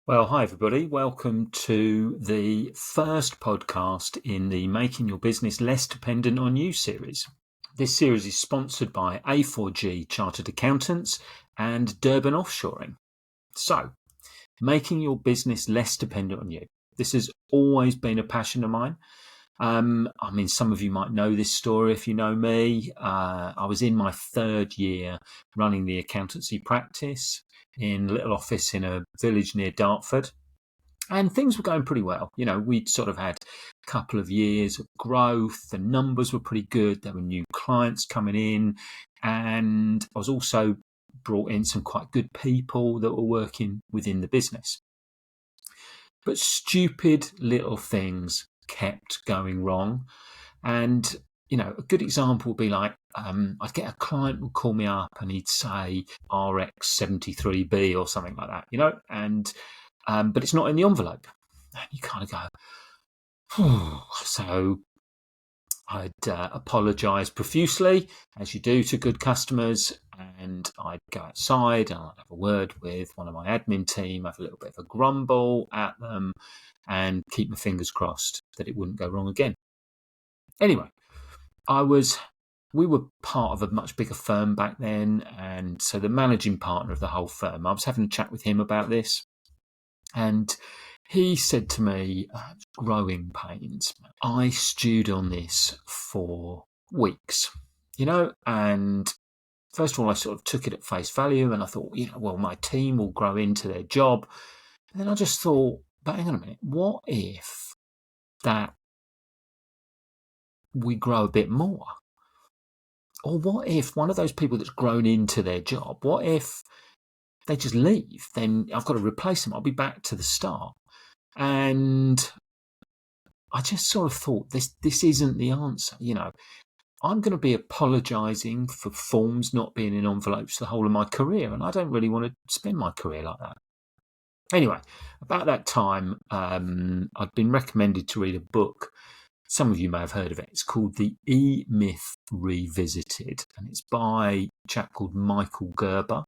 Well, hi everybody. Welcome to the first podcast in the Making Your Business Less Dependent on You series. This series is sponsored by A4G Chartered Accountants and Durban Offshoring. So, making your business less dependent on you. This has always been a passion of mine. Some of you might know this story if you know me. I was in my third year running the accountancy practice in a little office in a village near Dartford. And things were going pretty well. You know, we'd sort of had a couple of years of growth. The numbers were pretty good. There were new clients coming in. And I was also brought in some quite good people that were working within the business. But stupid little things kept going wrong. And, you know, a good example would be like, I'd get a client would call me up and he'd say RX73B or something like that, you know, and but it's not in the envelope. And you kind of go, so I'd apologise profusely, as you do to good customers, and I'd go outside and I'd have a word with one of my admin team, have a little bit of a grumble at them, and keep my fingers crossed that it wouldn't go wrong again. Anyway, we were part of a much bigger firm back then, and so the managing partner of the whole firm, I was having a chat with him about this, and he said to me, growing pains. I stewed on this for weeks, you know, and first of all, I sort of took it at face value and I thought, you know, well, my team will grow into their job. And then I just thought, but hang on a minute, what if that we grow a bit more? Or what if one of those people that's grown into their job, what if they just leave? Then I've got to replace them. I'll be back to the start. And I just sort of thought, this isn't the answer. You know, I'm going to be apologising for forms not being in envelopes the whole of my career, and I don't really want to spend my career like that. Anyway, about that time, I'd been recommended to read a book. Some of you may have heard of it. It's called The E-Myth Revisited, and it's by a chap called Michael Gerber.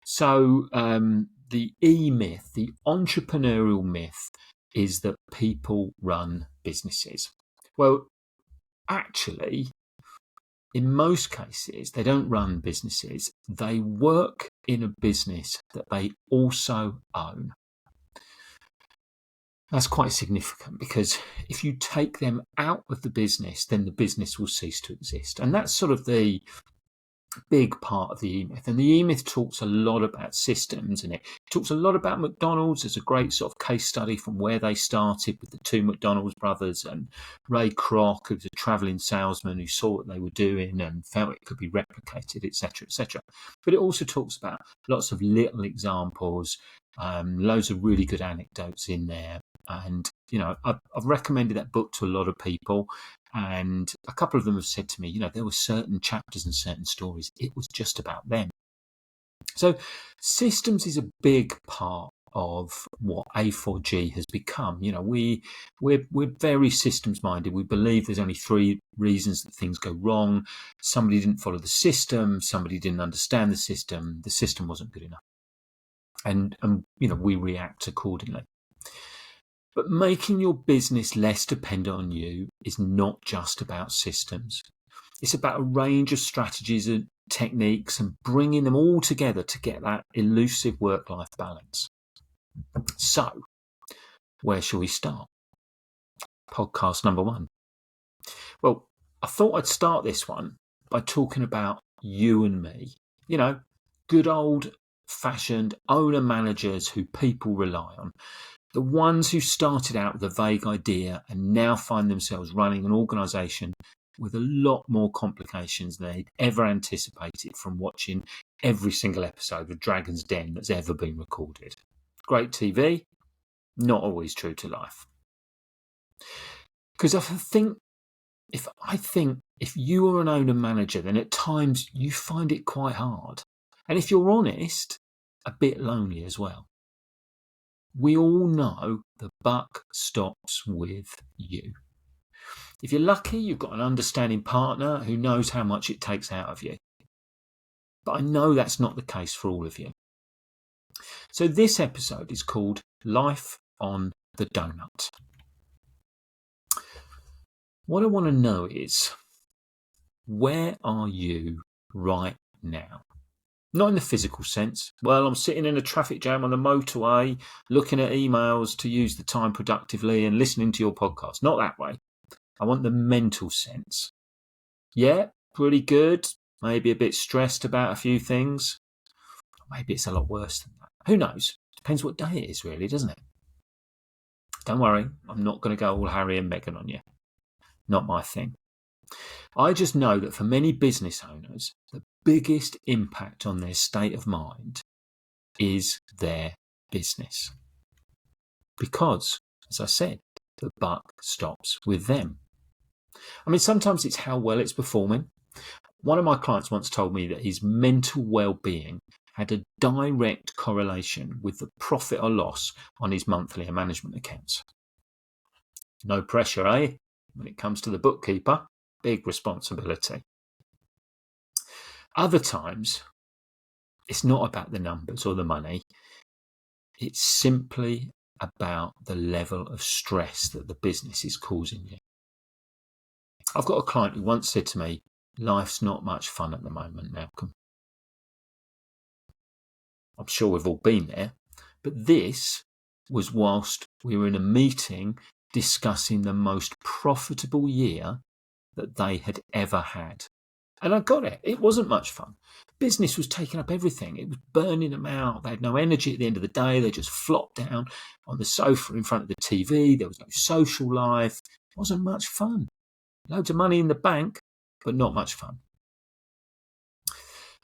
So the E-myth, the entrepreneurial myth, is that people run businesses. Well, actually, in most cases, they don't run businesses. They work in a business that they also own. That's quite significant because if you take them out of the business, then the business will cease to exist. And that's sort of the big part of the E-Myth. And the E-Myth talks a lot about systems, and it talks a lot about McDonald's. There's a great sort of case study from where they started with the two McDonald's brothers and Ray Kroc, who was a travelling salesman who saw what they were doing and felt it could be replicated, etc., etc. But it also talks about lots of little examples, loads of really good anecdotes in there. And, you know, I've recommended that book to a lot of people. And a couple of them have said to me, you know, there were certain chapters and certain stories. It was just about them. So systems is a big part of what A4G has become. You know, we're very systems minded. We believe there's only three reasons that things go wrong. Somebody didn't follow the system. Somebody didn't understand the system. The system wasn't good enough. And you know, we react accordingly. But making your business less dependent on you is not just about systems. It's about a range of strategies and techniques and bringing them all together to get that elusive work-life balance. So, where shall we start? Podcast number 1. Well, I thought I'd start this one by talking about you and me. You know, good old-fashioned owner-managers who people rely on. The ones who started out with a vague idea and now find themselves running an organisation with a lot more complications than they'd ever anticipated from watching every single episode of Dragon's Den that's ever been recorded. Great TV, not always true to life. Because I think if you are an owner-manager, then at times you find it quite hard. And if you're honest, a bit lonely as well. We all know the buck stops with you. If you're lucky, you've got an understanding partner who knows how much it takes out of you. But I know that's not the case for all of you. So this episode is called Life on the Doughnut. What I want to know is, where are you right now? Not in the physical sense. Well, I'm sitting in a traffic jam on the motorway, looking at emails to use the time productively and listening to your podcast. Not that way. I want the mental sense. Yeah, pretty good. Maybe a bit stressed about a few things. Maybe it's a lot worse than that. Who knows? Depends what day it is, really, doesn't it? Don't worry, I'm not going to go all Harry and Meghan on you. Not my thing. I just know that for many business owners, the biggest impact on their state of mind is their business. Because, as I said, the buck stops with them. I mean, sometimes it's how well it's performing. One of my clients once told me that his mental well-being had a direct correlation with the profit or loss on his monthly and management accounts. No pressure, eh? When it comes to the bookkeeper, big responsibility. Other times, it's not about the numbers or the money. It's simply about the level of stress that the business is causing you. I've got a client who once said to me, life's not much fun at the moment, Malcolm. I'm sure we've all been there. But this was whilst we were in a meeting discussing the most profitable year that they had ever had. And I got it. It wasn't much fun. Business was taking up everything. It was burning them out. They had no energy at the end of the day. They just flopped down on the sofa in front of the TV. There was no social life. It wasn't much fun. Loads of money in the bank, but not much fun.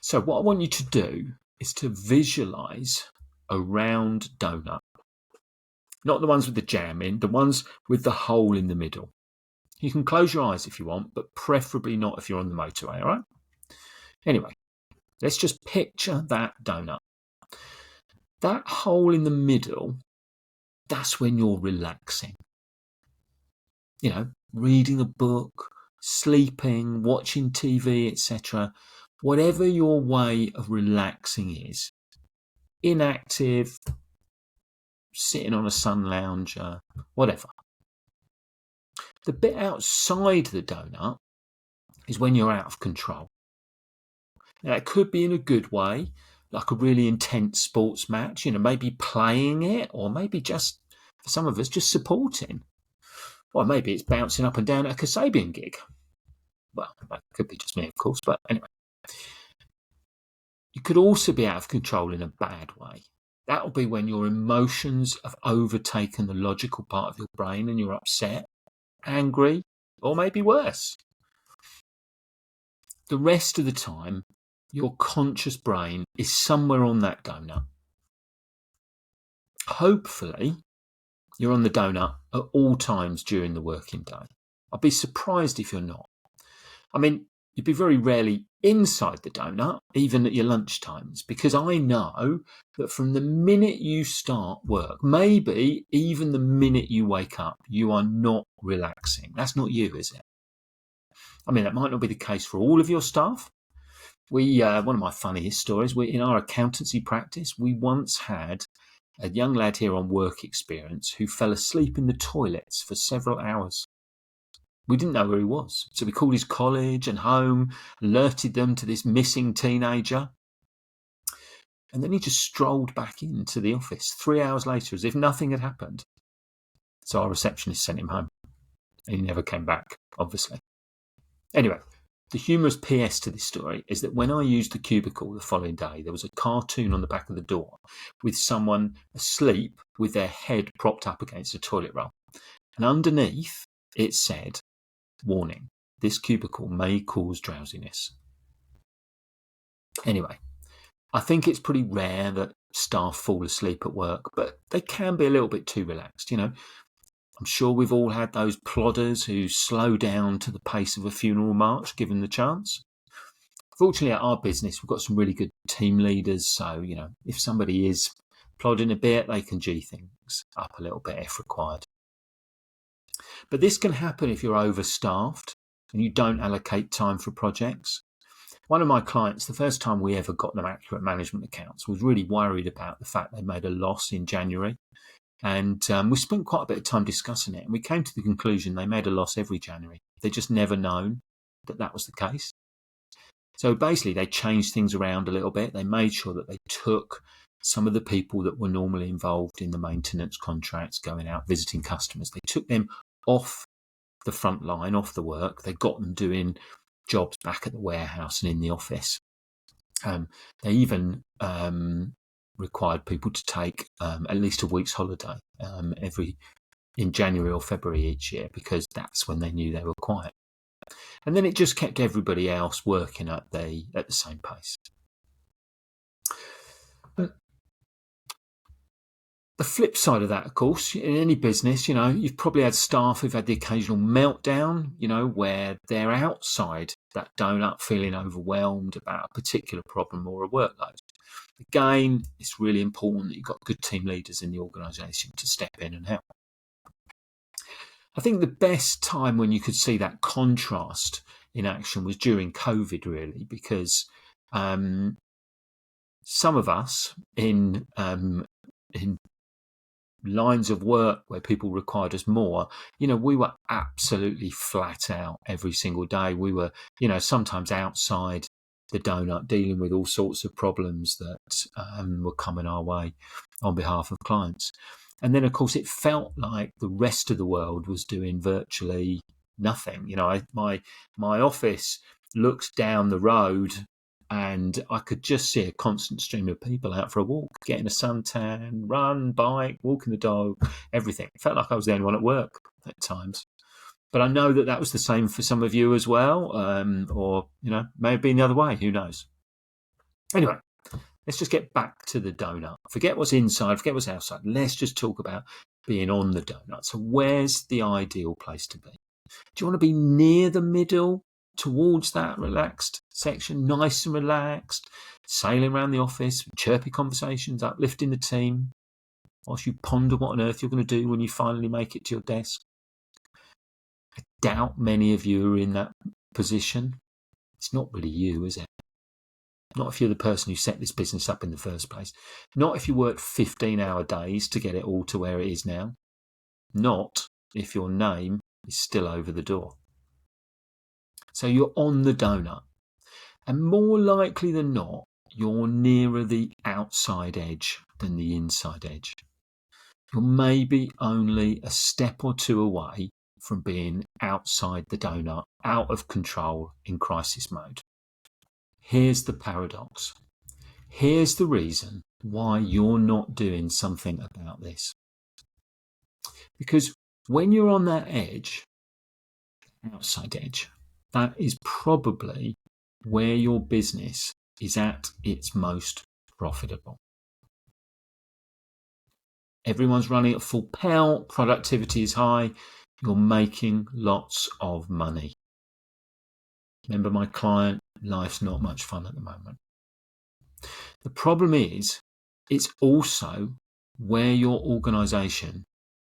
So what I want you to do is to visualize a round donut. Not the ones with the jam in, the ones with the hole in the middle. You can close your eyes if you want, but preferably not if you're on the motorway, all right? Anyway, let's just picture that donut. That hole in the middle, that's when you're relaxing. You know, reading a book, sleeping, watching TV, etc. Whatever your way of relaxing is. Inactive, sitting on a sun lounger, whatever. The bit outside the donut is when you're out of control. Now, it could be in a good way, like a really intense sports match, you know, maybe playing it, or maybe just, for some of us, just supporting. Or maybe it's bouncing up and down at a Kasabian gig. Well, that could be just me, of course, but anyway. You could also be out of control in a bad way. That will be when your emotions have overtaken the logical part of your brain and you're upset, angry, or maybe worse. The rest of the time, your conscious brain is somewhere on that donut. Hopefully, you're on the donut at all times during the working day. I'd be surprised if you're not. I mean, you'd be very rarely inside the donut, even at your lunch times, because I know that from the minute you start work, maybe even the minute you wake up, you are not relaxing. That's not you, is it? I mean, that might not be the case for all of your staff. One of my funniest stories, in our accountancy practice, we once had a young lad here on work experience who fell asleep in the toilets for several hours. We didn't know where he was, so we called his college and home, alerted them to this missing teenager. And then he just strolled back into the office 3 hours later as if nothing had happened. So our receptionist sent him home. And he never came back, obviously. Anyway, the humorous PS to this story is that when I used the cubicle the following day, there was a cartoon on the back of the door with someone asleep with their head propped up against a toilet roll. And underneath, it said, warning, this cubicle may cause drowsiness. Anyway, I think it's pretty rare that staff fall asleep at work, but they can be a little bit too relaxed, you know. I'm sure we've all had those plodders who slow down to the pace of a funeral march given the chance. Fortunately, at our business, we've got some really good team leaders, so, you know, if somebody is plodding a bit, they can G things up a little bit if required. But this can happen if you're overstaffed and you don't allocate time for projects. One of my clients, the first time we ever got them accurate management accounts, was really worried about the fact they made a loss in January. And we spent quite a bit of time discussing it. And we came to the conclusion they made a loss every January. They just never known that was the case. So basically, they changed things around a little bit. They made sure that they took some of the people that were normally involved in the maintenance contracts, going out, visiting customers. They took them off the front line, off the work. They got them doing jobs back at the warehouse and in the office. They even required people to take at least a week's holiday in January or February each year, because that's when they knew they were quiet. And then it just kept everybody else working at the same pace. The flip side of that, of course, in any business, you've probably had staff who've had the occasional meltdown, where they're outside that donut feeling overwhelmed about a particular problem or a workload. Again, it's really important that you've got good team leaders in the organisation to step in and help. I think the best time when you could see that contrast in action was during COVID, really, because some of us in lines of work where people required us more, we were absolutely flat out every single day. We were, sometimes outside the donut dealing with all sorts of problems that were coming our way on behalf of clients. And then, of course, it felt like the rest of the world was doing virtually nothing. My office looks down the road, and I could just see a constant stream of people out for a walk, getting a suntan, run, bike, walking the dog, everything. It felt like I was the only one at work at times. But I know that was the same for some of you as well, or, may have been the other way. Who knows? Anyway, let's just get back to the donut. Forget what's inside, forget what's outside. Let's just talk about being on the donut. So where's the ideal place to be? Do you want to be near the middle, towards that relaxed section, nice and relaxed, sailing around the office, chirpy conversations, uplifting the team, whilst you ponder what on earth you're going to do when you finally make it to your desk? I doubt many of you are in that position. It's not really you, is it? Not if you're the person who set this business up in the first place. Not if you worked 15-hour days to get it all to where it is now. Not if your name is still over the door. So you're on the donut. And more likely than not, you're nearer the outside edge than the inside edge. You're maybe only a step or two away from being outside the donut, out of control, in crisis mode. Here's the paradox. Here's the reason why you're not doing something about this. Because when you're on that edge, outside edge, that is probably where your business is at its most profitable. Everyone's running at full pelt, productivity is high, you're making lots of money. Remember my client, life's not much fun at the moment. The problem is, it's also where your organisation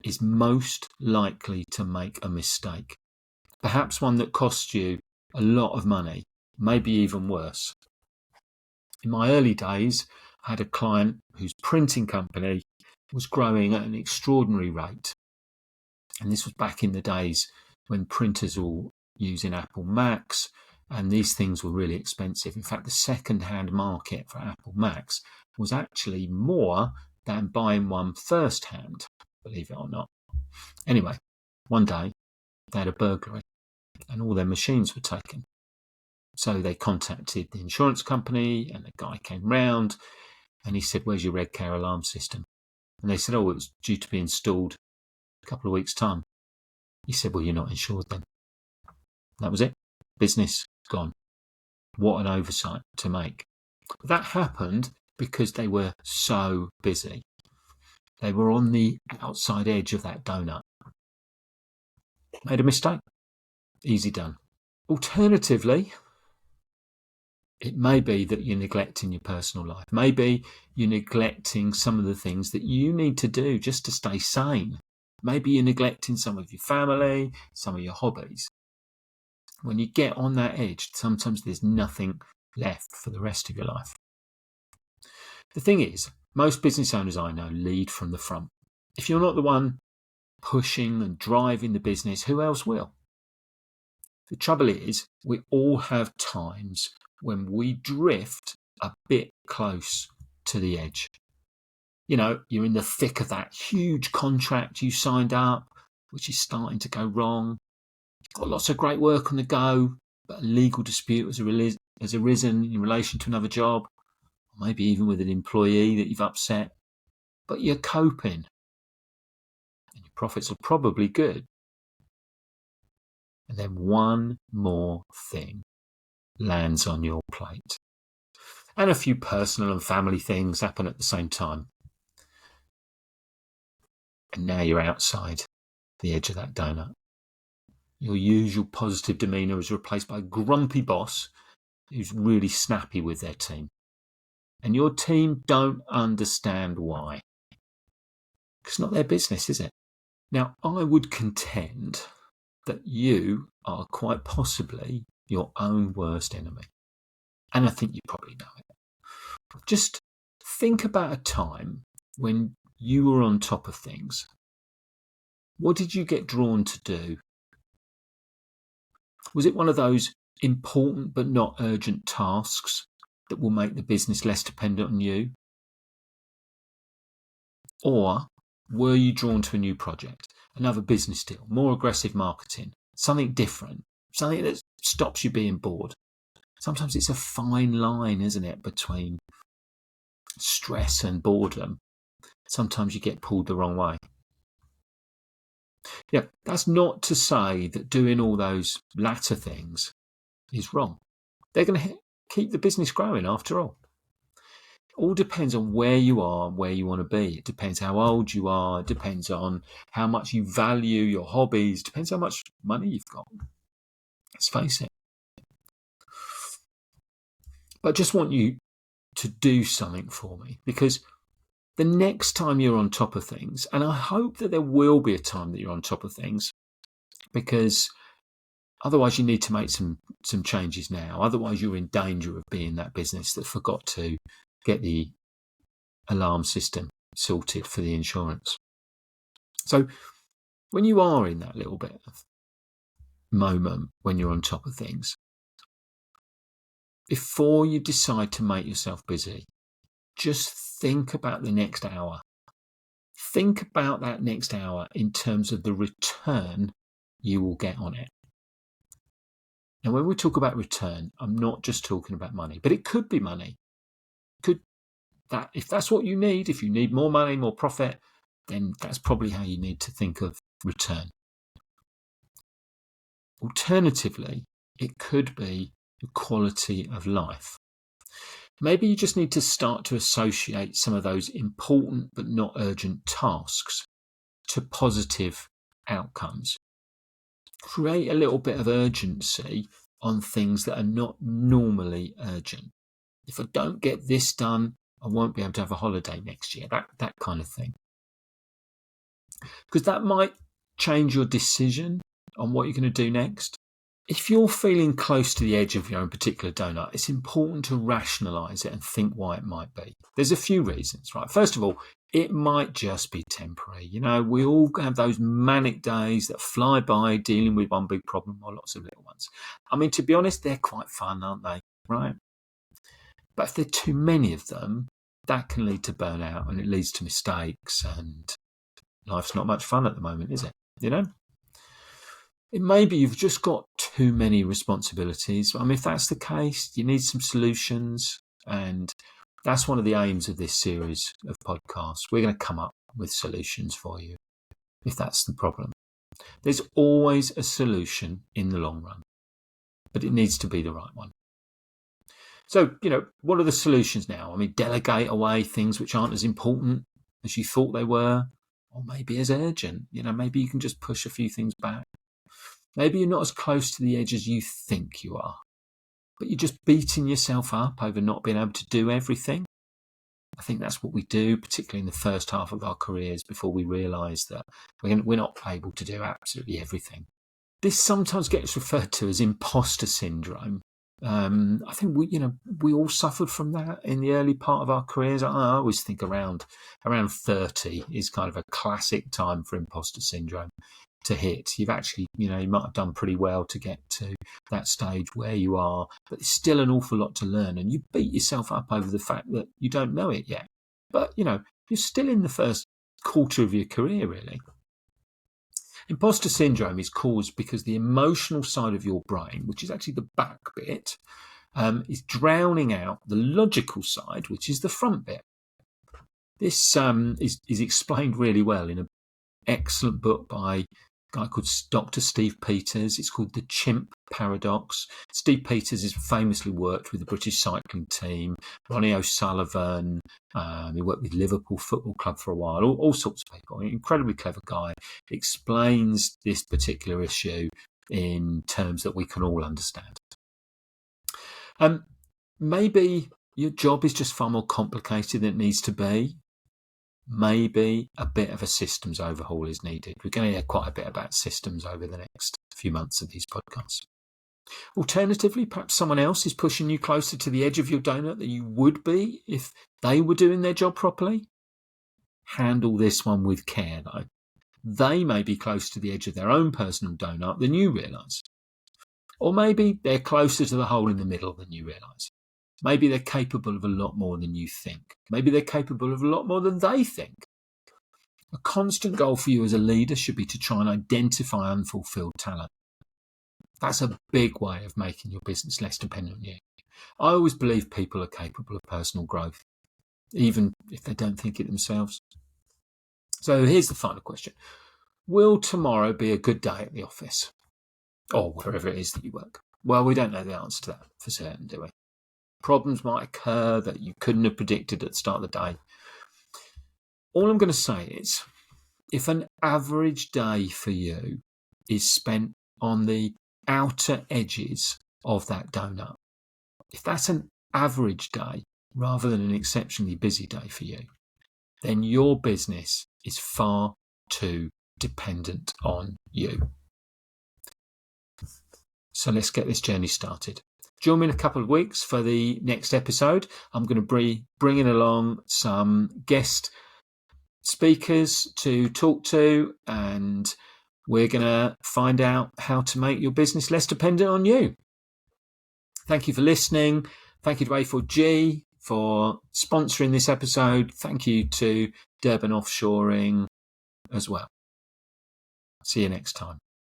is most likely to make a mistake. Perhaps one that costs you a lot of money, maybe even worse. In my early days, I had a client whose printing company was growing at an extraordinary rate. And this was back in the days when printers were using Apple Macs, and these things were really expensive. In fact, the second-hand market for Apple Macs was actually more than buying one first-hand, believe it or not. Anyway, one day they had a burglary and all their machines were taken. So they contacted the insurance company, and the guy came round and he said, "Where's your Red Care alarm system?" And they said, "Oh, it was due to be installed a couple of weeks' time." He said, "Well, you're not insured then." That was it. Business gone. What an oversight to make. But that happened because they were so busy. They were on the outside edge of that donut. Made a mistake. Easy done. Alternatively, it may be that you're neglecting your personal life. Maybe you're neglecting some of the things that you need to do just to stay sane. Maybe you're neglecting some of your family, some of your hobbies. When you get on that edge, sometimes there's nothing left for the rest of your life. The thing is, most business owners I know lead from the front. If you're not the one pushing and driving the business, who else will? The trouble is, we all have times when we drift a bit close to the edge. You're in the thick of that huge contract you signed up, which is starting to go wrong. You've got lots of great work on the go, but a legal dispute has arisen in relation to another job, or maybe even with an employee that you've upset. But you're coping, and your profits are probably good. And then one more thing lands on your plate. And a few personal and family things happen at the same time. And now you're outside the edge of that donut. Your usual positive demeanour is replaced by a grumpy boss who's really snappy with their team. And your team don't understand why. It's not their business, is it? Now, I would contend that you are quite possibly your own worst enemy. And I think you probably know it. Just think about a time when you were on top of things. What did you get drawn to do? Was it one of those important but not urgent tasks that will make the business less dependent on you? Or were you drawn to a new project, another business deal, more aggressive marketing, something different, something that stops you being bored? Sometimes it's a fine line, isn't it, between stress and boredom. Sometimes you get pulled the wrong way. Yeah, that's not to say that doing all those latter things is wrong. They're going to keep the business growing after all. It all depends on where you are and where you want to be. It depends how old you are. It depends on how much you value your hobbies. It depends how much money you've got. Let's face it. But I just want you to do something for me, because the next time you're on top of things, and I hope that there will be a time that you're on top of things, because otherwise you need to make some changes now. Otherwise you're in danger of being that business that forgot to get the alarm system sorted for the insurance. So when you are in that little bit of moment when you're on top of things, before you decide to make yourself busy, just think about the next hour. Think about that next hour in terms of the return you will get on it. Now, when we talk about return, I'm not just talking about money, but it could be money. If that's what you need, if you need more money, more profit, then that's probably how you need to think of return. Alternatively, it could be the quality of life. Maybe you just need to start to associate some of those important but not urgent tasks to positive outcomes. Create a little bit of urgency on things that are not normally urgent. If I don't get this done, I won't be able to have a holiday next year, that kind of thing. Because that might change your decision on what you're going to do next. If you're feeling close to the edge of your own particular donut, it's important to rationalise it and think why it might be. There's a few reasons, right? First of all, it might just be temporary. We all have those manic days that fly by dealing with one big problem or lots of little ones. I mean, to be honest, they're quite fun, aren't they? Right? But if there are too many of them, that can lead to burnout, and it leads to mistakes, and life's not much fun at the moment, is it? It may be you've just got too many responsibilities. I mean, if that's the case, you need some solutions, and that's one of the aims of this series of podcasts. We're going to come up with solutions for you if that's the problem. There's always a solution in the long run, but it needs to be the right one. So, what are the solutions now? I mean, delegate away things which aren't as important as you thought they were, or maybe as urgent. Maybe you can just push a few things back. Maybe you're not as close to the edge as you think you are, but you're just beating yourself up over not being able to do everything. I think that's what we do, particularly in the first half of our careers, before we realise that we're not able to do absolutely everything. This sometimes gets referred to as imposter syndrome. I think we all suffered from that in the early part of our careers. I always think around 30 is kind of a classic time for imposter syndrome to hit. You've actually, you might have done pretty well to get to that stage where you are, but there's still an awful lot to learn, and you beat yourself up over the fact that you don't know it yet. But, you're still in the first quarter of your career, really. Imposter syndrome is caused because the emotional side of your brain, which is actually the back bit, is drowning out the logical side, which is the front bit. This is explained really well in an excellent book by a guy called Dr. Steve Peters. It's called The Chimp Paradox. Steve Peters has famously worked with the British cycling team, Ronnie O'Sullivan. He worked with Liverpool Football Club for a while, all sorts of people. An incredibly clever guy. Explains this particular issue in terms that we can all understand. Maybe your job is just far more complicated than it needs to be. Maybe a bit of a systems overhaul is needed. We're going to hear quite a bit about systems over the next few months of these podcasts. Alternatively, perhaps someone else is pushing you closer to the edge of your donut than you would be if they were doing their job properly. Handle this one with care, though. They may be close to the edge of their own personal donut than you realise. Or maybe they're closer to the hole in the middle than you realise. Maybe they're capable of a lot more than you think. Maybe they're capable of a lot more than they think. A constant goal for you as a leader should be to try and identify unfulfilled talent. That's a big way of making your business less dependent on you. I always believe people are capable of personal growth, even if they don't think it themselves. So here's the final question. Will tomorrow be a good day at the office? Or wherever it is that you work? Well, we don't know the answer to that for certain, do we? Problems might occur that you couldn't have predicted at the start of the day. All I'm going to say is, if an average day for you is spent on the outer edges of that donut, if that's an average day rather than an exceptionally busy day for you, then your business is far too dependent on you. So let's get this journey started. Join me in a couple of weeks for the next episode. I'm going to be bringing along some guest speakers to talk to, and we're going to find out how to make your business less dependent on you. Thank you for listening. Thank you to A4G for sponsoring this episode. Thank you to Durban Offshoring as well. See you next time.